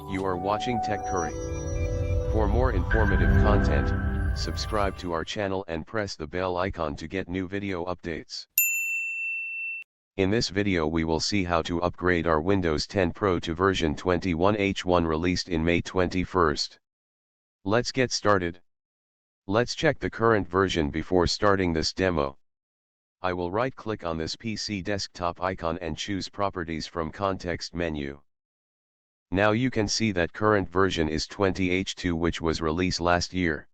You are watching Tech Curry. For more informative content, subscribe to our channel and press the bell icon to get new video updates. In this video we will see how to upgrade our Windows 10 Pro to version 21H1 released in May 21st. Let's get started. Let's check the current version before starting this demo. I will right-click on this PC desktop icon and choose Properties from context menu. Now you can see that current version is 20H2 which was released last year.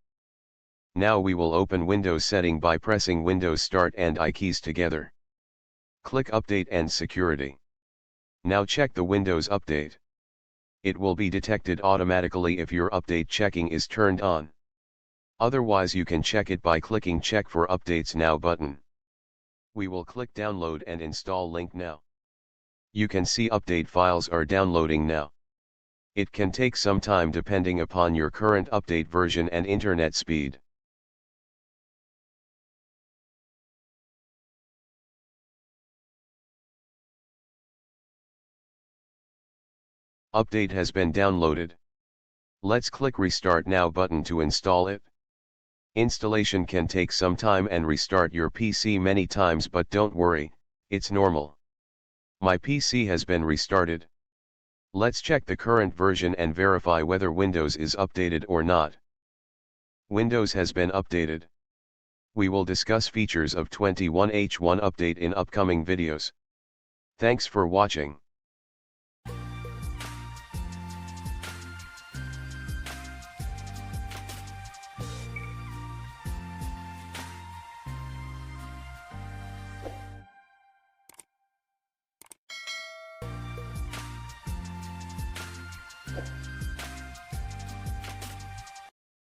Now we will open Windows setting by pressing Windows Start and I keys together. Click Update and Security. Now check the Windows Update. It will be detected automatically if your update checking is turned on. Otherwise you can check it by clicking Check for Updates Now button. We will click Download and Install link now. You can see update files are downloading now. It can take some time depending upon your current update version and internet speed. Update has been downloaded. Let's click Restart Now button to install it. Installation can take some time and restart your PC many times, but don't worry, it's normal. My PC has been restarted. Let's check the current version and verify whether Windows is updated or not. Windows has been updated. We will discuss features of 21H1 update in upcoming videos. Thanks for watching.